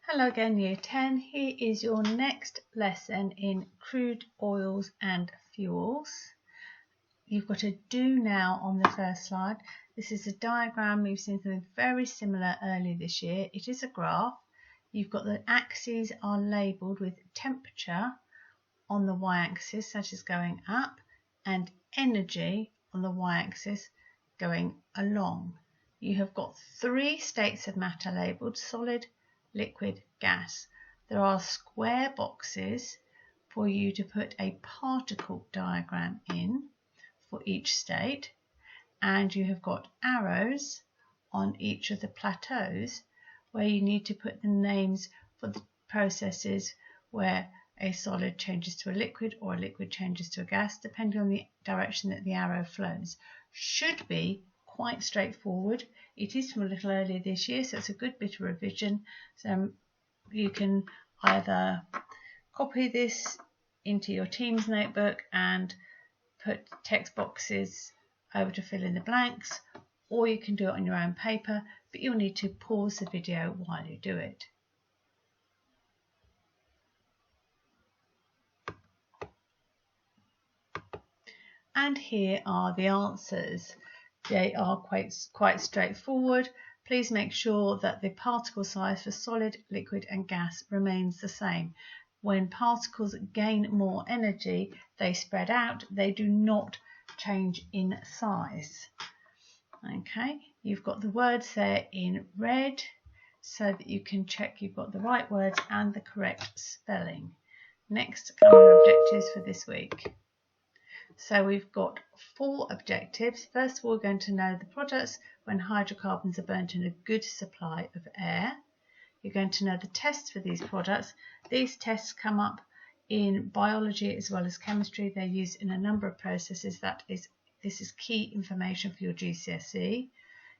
Hello again, Year 10. Here is your next lesson in crude oils and fuels. You've got a do now on the first slide. This is a diagram. We've seen something very similar earlier this year. It is a graph. You've got the axes are labelled with temperature on the y-axis, that is going up, and energy on the y-axis going along. You have got three states of matter labelled: solid, liquid, gas. There are square boxes for you to put a particle diagram in for each state, and you have got arrows on each of the plateaus where you need to put the names for the processes where a solid changes to a liquid or a liquid changes to a gas, depending on the direction that the arrow flows. Should be quite straightforward. It is from a little earlier this year, so it's a good bit of revision. So you can either copy this into your Teams notebook and put text boxes over to fill in the blanks, or you can do it on your own paper, but you'll need to pause the video while you do it. And here are the answers. They are quite straightforward. Please make sure that the particle size for solid, liquid and gas remains the same. When particles gain more energy, they spread out. They do not change in size. Okay, you've got the words there in red so that you can check you've got the right words and the correct spelling. Next come our objectives for this week. So we've got 4 objectives. First of all, we're going to know the products when hydrocarbons are burnt in a good supply of air. You're going to know the tests for these products. These tests come up in biology as well as chemistry. They're used in a number of processes. This is key information for your GCSE.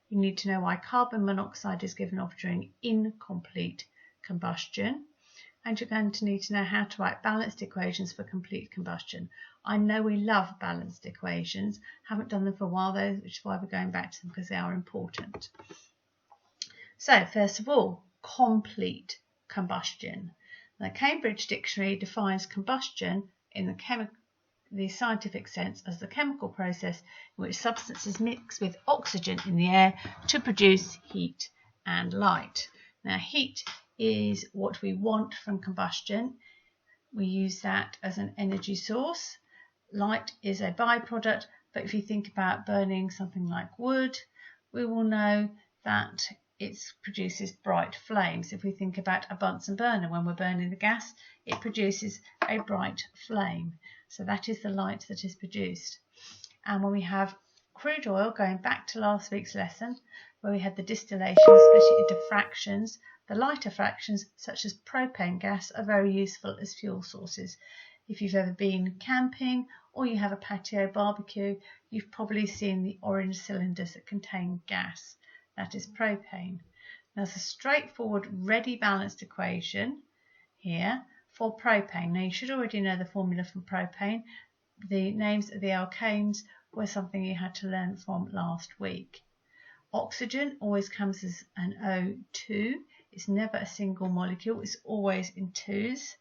You need to know why carbon monoxide is given off during incomplete combustion. And you're going to need to know how to write balanced equations for complete combustion. I know we love balanced equations, haven't done them for a while though, which is why we're going back to them, because they are important. So first of all, complete combustion. The Cambridge Dictionary defines combustion in the scientific sense as the chemical process in which substances mix with oxygen in the air to produce heat and light. Now heat is what we want from combustion. We use that as an energy source. Light is a byproduct, but if you think about burning something like wood, we will know that it produces bright flames. If we think about a Bunsen burner, when we're burning the gas, it produces a bright flame. So that is the light that is produced. And when we have crude oil, going back to last week's lesson, where we had the distillation, especially into fractions, the lighter fractions, such as propane gas, are very useful as fuel sources. If you've ever been camping or you have a patio barbecue, you've probably seen the orange cylinders that contain gas. That is propane. Now, there's a straightforward, ready balanced equation here for propane. Now, you should already know the formula for propane. The names of the alkanes were something you had to learn from last week. Oxygen always comes as an O2. It's never a single molecule, it's always in twos.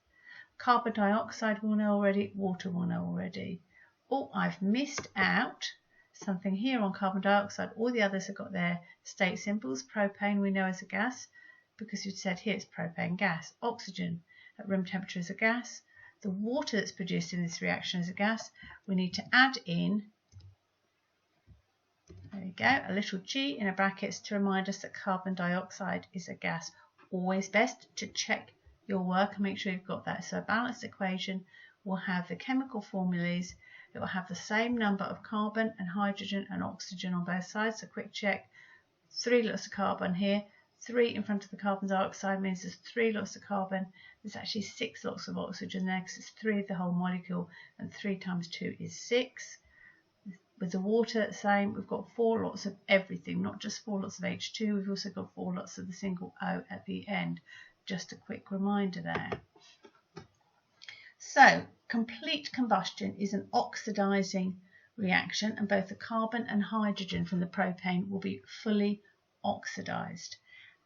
Carbon dioxide we'll know already, water we'll know already. Oh, I've missed out something here on carbon dioxide. All the others have got their state symbols. Propane we know as a gas because you've said here it's propane gas. Oxygen at room temperature is a gas. The water that's produced in this reaction is a gas. We need to add in, there we go, a little g in a brackets to remind us that carbon dioxide is a gas. Always best to check your work and make sure you've got that. So a balanced equation will have the chemical formulas. It will have the same number of carbon and hydrogen and oxygen on both sides. So quick check, 3 lots of carbon here, 3 in front of the carbon dioxide means there's 3 lots of carbon. There's actually 6 lots of oxygen there because it's 3 of the whole molecule, and 3 times 2 is 6. With the water, same, we've got 4 lots of everything, not just 4 lots of H2, we've also got 4 lots of the single O at the end. Just a quick reminder there. So, complete combustion is an oxidizing reaction, and both the carbon and hydrogen from the propane will be fully oxidized.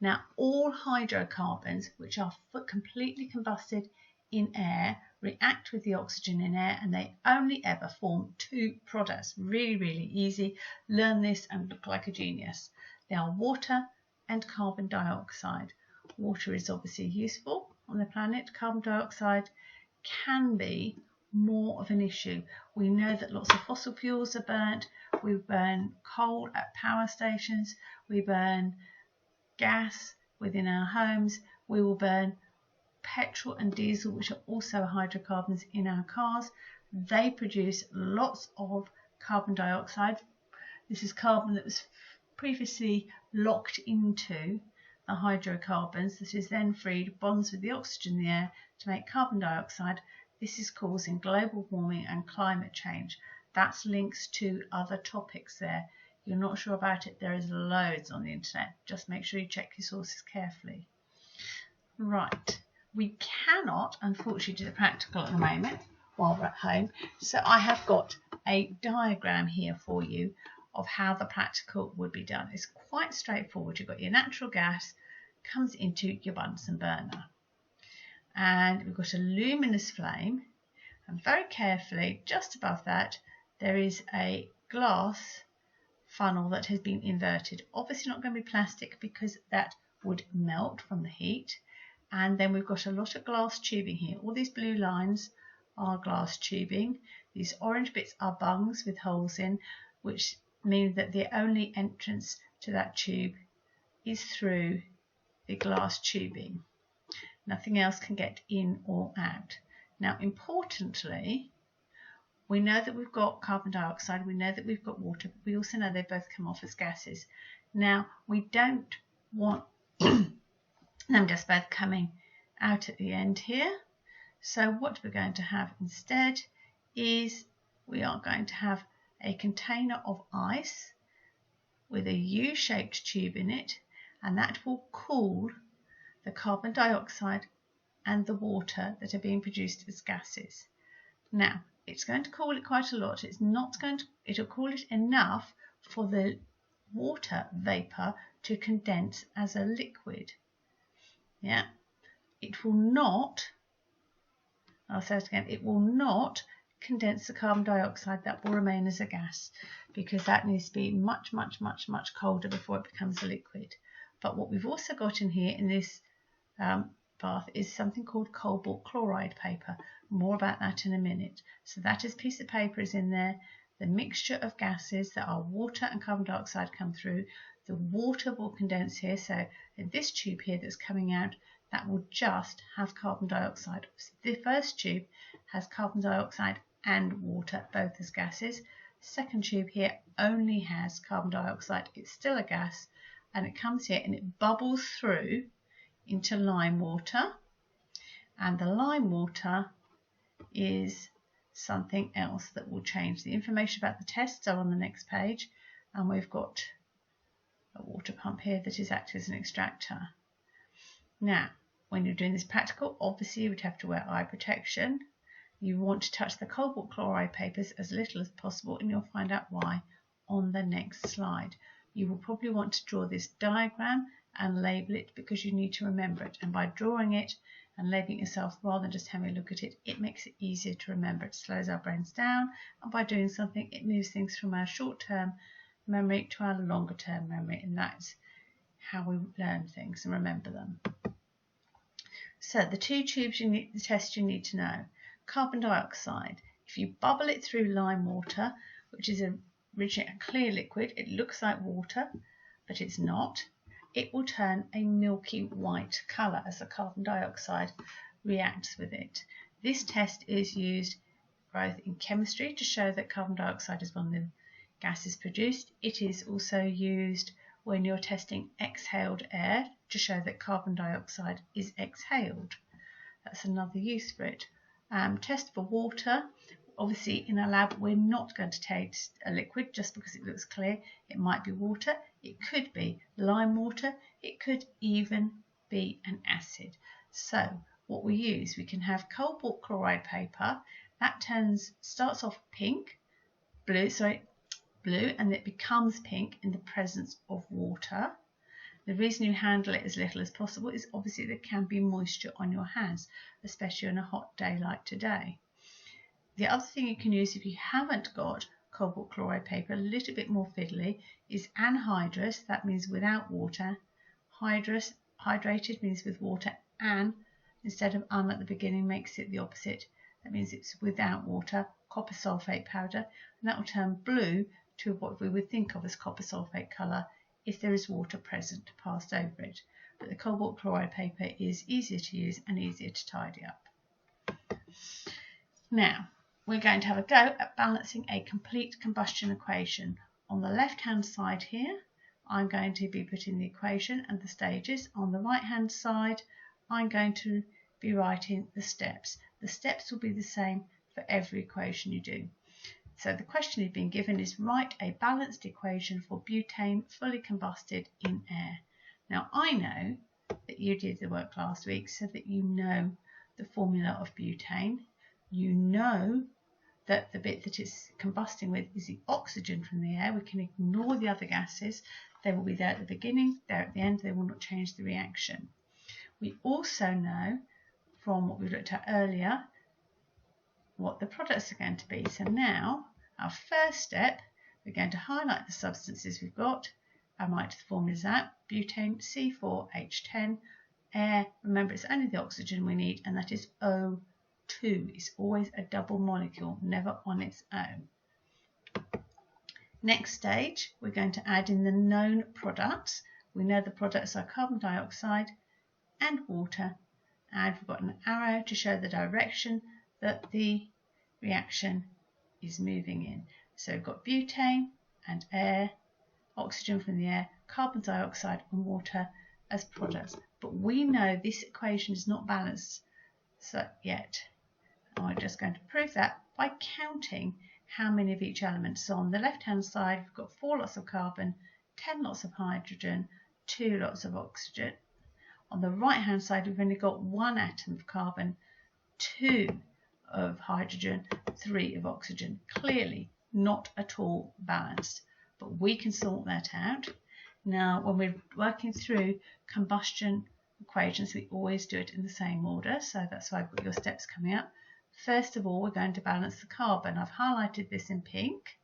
Now, all hydrocarbons which are completely combusted in air react with the oxygen in air, and they only ever form two products. Really, really easy. Learn this and look like a genius. They are water and carbon dioxide. Water is obviously useful on the planet. Carbon dioxide can be more of an issue. We know that lots of fossil fuels are burnt. We burn coal at power stations. We burn gas within our homes. We will burn petrol and diesel, which are also hydrocarbons, in our cars. They produce lots of carbon dioxide. This is carbon that was previously locked into the hydrocarbons that is then freed, bonds with the oxygen in the air to make carbon dioxide. This is causing global warming and climate change. That's links to other topics there. You're not sure about it, there is loads on the internet. Just make sure you check your sources carefully. Right, we cannot unfortunately do the practical at the moment while we're at home, so I have got a diagram here for you of how the practical would be done. It's quite straightforward. You've got your natural gas comes into your Bunsen burner, and we've got a luminous flame, and very carefully just above that there is a glass funnel that has been inverted. Obviously not going to be plastic because that would melt from the heat. And then we've got a lot of glass tubing here. All these blue lines are glass tubing. These orange bits are bungs with holes in, which mean that the only entrance to that tube is through the glass tubing. Nothing else can get in or out. Now, importantly, we know that we've got carbon dioxide, we know that we've got water, but we also know they both come off as gases. Now, we don't want them just both coming out at the end here. So what we're going to have instead is we are going to have a container of ice with a U-shaped tube in it, and that will cool the carbon dioxide and the water that are being produced as gases. Now, it's going to cool it quite a lot. It'll cool it enough for the water vapour to condense as a liquid. Yeah, it will not, I'll say it again, it will not condense the carbon dioxide. That will remain as a gas because that needs to be much, much, much, much colder before it becomes a liquid. But what we've also got in here in this bath is something called cobalt chloride paper. More about that in a minute. So that is piece of paper is in there. The mixture of gases that are water and carbon dioxide come through. The water will condense here. So in this tube here that's coming out, that will just have carbon dioxide. So the first tube has carbon dioxide and water, both as gases. Second tube here only has carbon dioxide. It's still a gas, and it comes here and it bubbles through into lime water, and the lime water is something else that will change. The information about the tests are on the next page, and we've got a water pump here that is acting as an extractor. Now, when you're doing this practical, obviously you would have to wear eye protection. You want to touch the cobalt chloride papers as little as possible, and you'll find out why on the next slide. You will probably want to draw this diagram and label it because you need to remember it, and by drawing it and labeling it yourself rather than just having a look at it, it makes it easier to remember. It slows our brains down, and by doing something it moves things from our short-term memory to our longer-term memory, and that's how we learn things and remember them. So the two tubes the test you need to know. Carbon dioxide, if you bubble it through lime water, which is originally a clear liquid, it looks like water but it's not. It will turn a milky white colour as the carbon dioxide reacts with it. This test is used both in chemistry to show that carbon dioxide is one of the gases produced. It is also used when you're testing exhaled air to show that carbon dioxide is exhaled. That's another use for it. Test for water. Obviously in a lab we're not going to taste a liquid just because it looks clear. It might be water, it could be lime water, it could even be an acid. So what we use, we can have cobalt chloride paper that starts off blue, and it becomes pink in the presence of water. The reason you handle it as little as possible is obviously there can be moisture on your hands, especially on a hot day like today. The other thing you can use if you haven't got cobalt chloride paper, a little bit more fiddly, is anhydrous. That means without water. Hydrated means with water. An, instead of at the beginning, makes it the opposite. That means it's without water. Copper sulfate powder, and that will turn blue to what we would think of as copper sulfate colour if there is water present passed over it. But the cobalt chloride paper is easier to use and easier to tidy up. Now, we're going to have a go at balancing a complete combustion equation. On the left hand side here, I'm going to be putting the equation and the stages. On the right hand side, I'm going to be writing the steps. The steps will be the same for every equation you do. So the question you've been given is write a balanced equation for butane fully combusted in air. Now I know that you did the work last week so that you know the formula of butane. You know that the bit that it's combusting with is the oxygen from the air. We can ignore the other gases. They will be there at the beginning, there at the end. They will not change the reaction. We also know from what we looked at earlier what the products are going to be. So now our first step, we're going to highlight the substances we've got and write the formulas out. Butane C4H10, air, remember it's only the oxygen we need, and that is O2. It's always a double molecule, never on its own. Next stage, we're going to add in the known products. We know the products are carbon dioxide and water, and we've got an arrow to show the direction that the reaction is moving in. So we've got butane and air, oxygen from the air, carbon dioxide and water as products. But we know this equation is not balanced yet. And we're just going to prove that by counting how many of each element. So on the left hand side, we've got 4 lots of carbon, 10 lots of hydrogen, 2 lots of oxygen. On the right hand side, we've only got 1 atom of carbon, 2 of hydrogen, 3 of oxygen. Clearly not at all balanced, but we can sort that out. Now, when we're working through combustion equations, we always do it in the same order, so that's why I've got your steps coming up. First of all, we're going to balance the carbon. I've highlighted this in pink.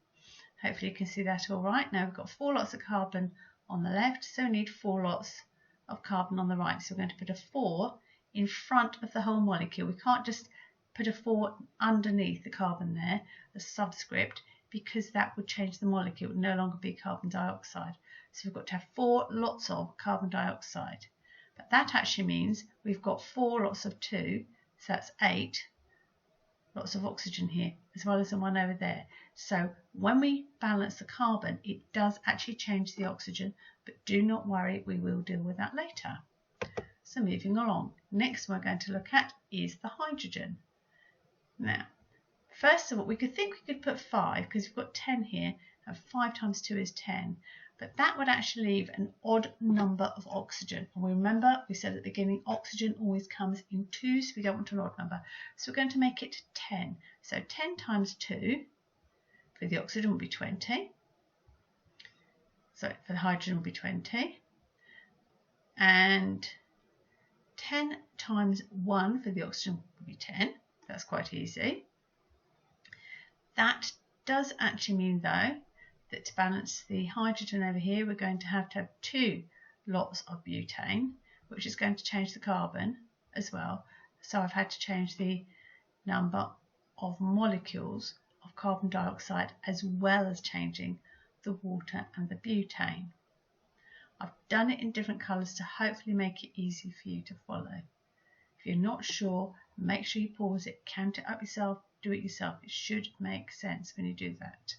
Hopefully you can see that all right. Now we've got 4 lots of carbon on the left, so we need 4 lots of carbon on the right. So we're going to put a 4 in front of the whole molecule. We can't just put a 4 underneath the carbon there, a subscript, because that would change the molecule. It would no longer be carbon dioxide. So we've got to have 4 lots of carbon dioxide. But that actually means we've got 4 lots of 2, so that's 8 lots of oxygen here, as well as the one over there. So when we balance the carbon, it does actually change the oxygen, but do not worry, we will deal with that later. So moving along, next we're going to look at is the hydrogen. Now, first of all, we could think we could put 5 because we've got 10 here, and 5 times 2 is 10. But that would actually leave an odd number of oxygen. And remember, we said at the beginning, oxygen always comes in 2s, so we don't want an odd number. So we're going to make it 10. So 10 times 2 for the oxygen will be 20. So for the hydrogen will be 20. And 10 times 1 for the oxygen will be 10. That's quite easy. That does actually mean, though, that to balance the hydrogen over here, we're going to have 2 lots of butane, which is going to change the carbon as well. So I've had to change the number of molecules of carbon dioxide as well as changing the water and the butane. I've done it in different colours to hopefully make it easy for you to follow. If you're not sure, make sure you pause it, count it up yourself, do it yourself. It should make sense when you do that.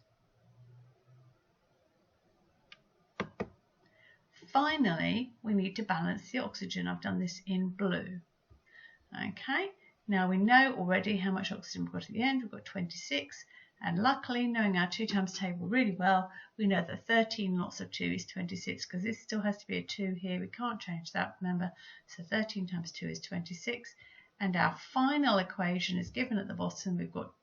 Finally, we need to balance the oxygen. I've done this in blue. Okay, now we know already how much oxygen we've got at the end. We've got 26, and luckily, knowing our 2 times table really well, we know that 13 lots of 2 is 26, because this still has to be a 2 here. We can't change that, remember. So 13 times 2 is 26, and our final equation is given at the bottom. We've got,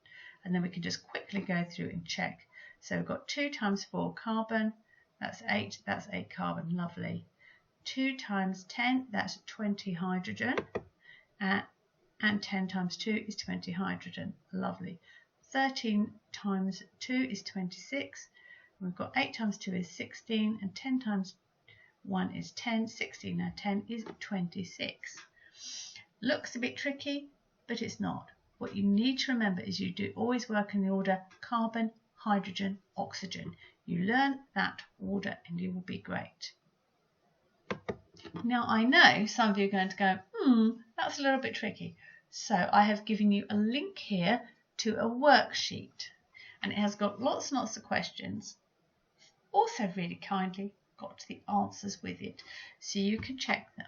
and then we can just quickly go through and check. So we've got 2 times 4 carbon. That's 8 carbon, lovely. 2 times 10, that's 20 hydrogen. And 10 times 2 is 20 hydrogen. Lovely. 13 times 2 is 26. We've got 8 times 2 is 16. And 10 times 1 is 10. 16 now 10 is 26. Looks a bit tricky, but it's not. What you need to remember is you do always work in the order carbon, hydrogen, oxygen. You learn that order and you will be great. Now I know some of you are going to go, that's a little bit tricky. So I have given you a link here to a worksheet, and it has got lots and lots of questions. Also really kindly got the answers with it, so you can check them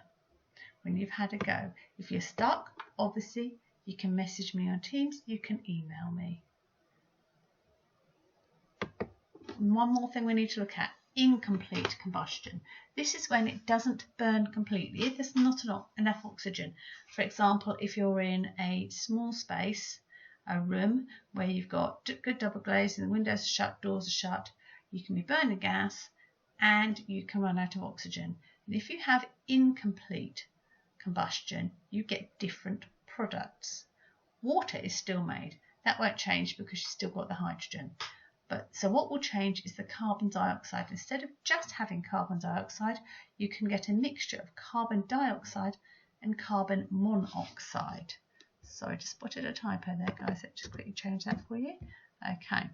when you've had a go. If you're stuck, obviously you can message me on Teams, you can email me. One more thing we need to look at. Incomplete combustion. This is when it doesn't burn completely, if there's not enough oxygen. For example, if you're in a small space, a room where you've got good double glazing, the windows are shut, doors are shut, you can be burning gas and you can run out of oxygen. And if you have incomplete combustion, you get different products. Water is still made. That won't change because you've still got the hydrogen. So what will change is the carbon dioxide. Instead of just having carbon dioxide, you can get a mixture of carbon dioxide and carbon monoxide. Sorry, I just spotted a typo there, guys. Let's just quickly change that for you. Okay.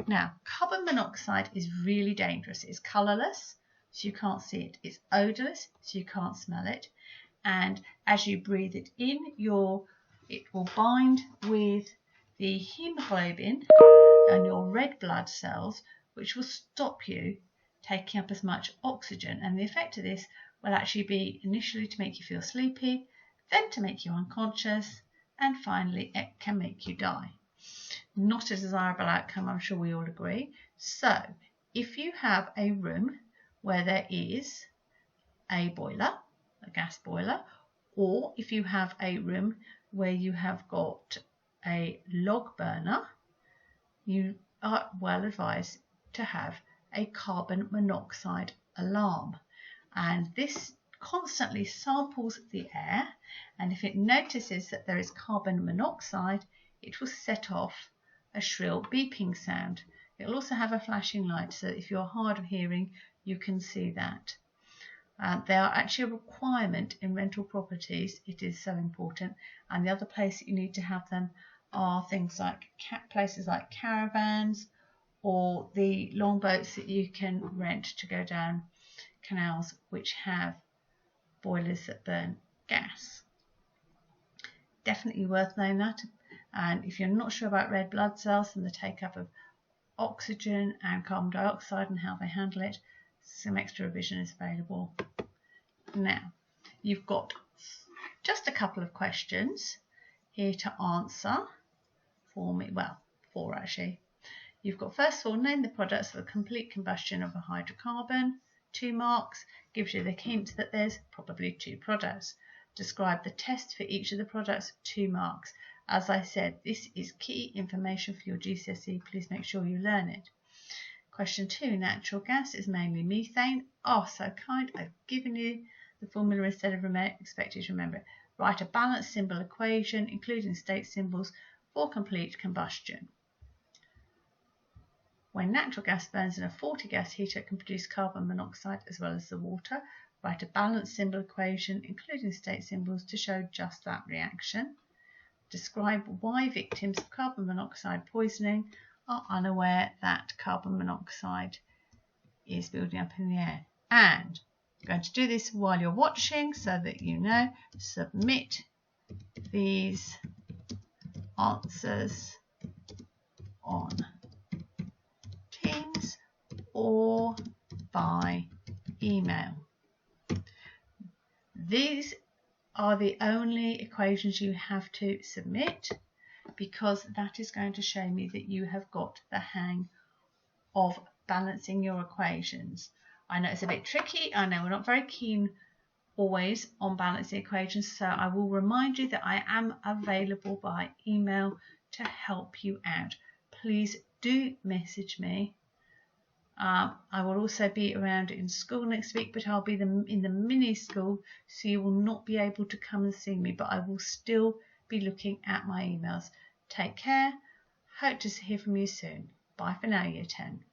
Now, carbon monoxide is really dangerous. It's colourless, so you can't see it. It's odourless, so you can't smell it. And as you breathe it in, it will bind with the hemoglobin and your red blood cells, which will stop you taking up as much oxygen. And the effect of this will actually be initially to make you feel sleepy, then to make you unconscious, and finally it can make you die. Not a desirable outcome, I'm sure we all agree. So if you have a room where there is a boiler, a gas boiler, or if you have a room where you have got a log burner, you are well advised to have a carbon monoxide alarm. And this constantly samples the air, and if it notices that there is carbon monoxide, it will set off a shrill beeping sound. It will also have a flashing light, so if you're hard of hearing, you can see that. They are actually a requirement in rental properties. It is so important. And the other place that you need to have them are things like places like caravans or the longboats that you can rent to go down canals which have boilers that burn gas. Definitely worth knowing that. And if you're not sure about red blood cells and the take-up of oxygen and carbon dioxide and how they handle it, some extra revision is available. Now, you've got just a couple of questions here to answer for me. Well, 4 actually. You've got, first of all, name the products of the complete combustion of a hydrocarbon. 2 marks. Gives you the hint that there's probably 2 products. Describe the test for each of the products. 2 marks. As I said, this is key information for your GCSE. Please make sure you learn it. Question 2. Natural gas is mainly methane. Oh, so kind. I've given you the formula instead of expect you to remember it. Write a balanced symbol equation, including state symbols, for complete combustion. When natural gas burns in a 40 gas heater, it can produce carbon monoxide as well as the water. Write a balanced symbol equation, including state symbols, to show just that reaction. Describe why victims of carbon monoxide poisoning are unaware that carbon monoxide is building up in the air. And I'm going to do this while you're watching so that you know. Submit these answers on Teams or by email. These are the only equations you have to submit, because that is going to show me that you have got the hang of balancing your equations. I know it's a bit tricky. I know we're not very keen always on balancing equations, so I will remind you that I am available by email to help you out. Please do message me I will also be around in school next week, but I'll be in the mini school, so you will not be able to come and see me, but I will still be looking at my emails. Take care. Hope to hear from you soon. Bye for now, Year 10.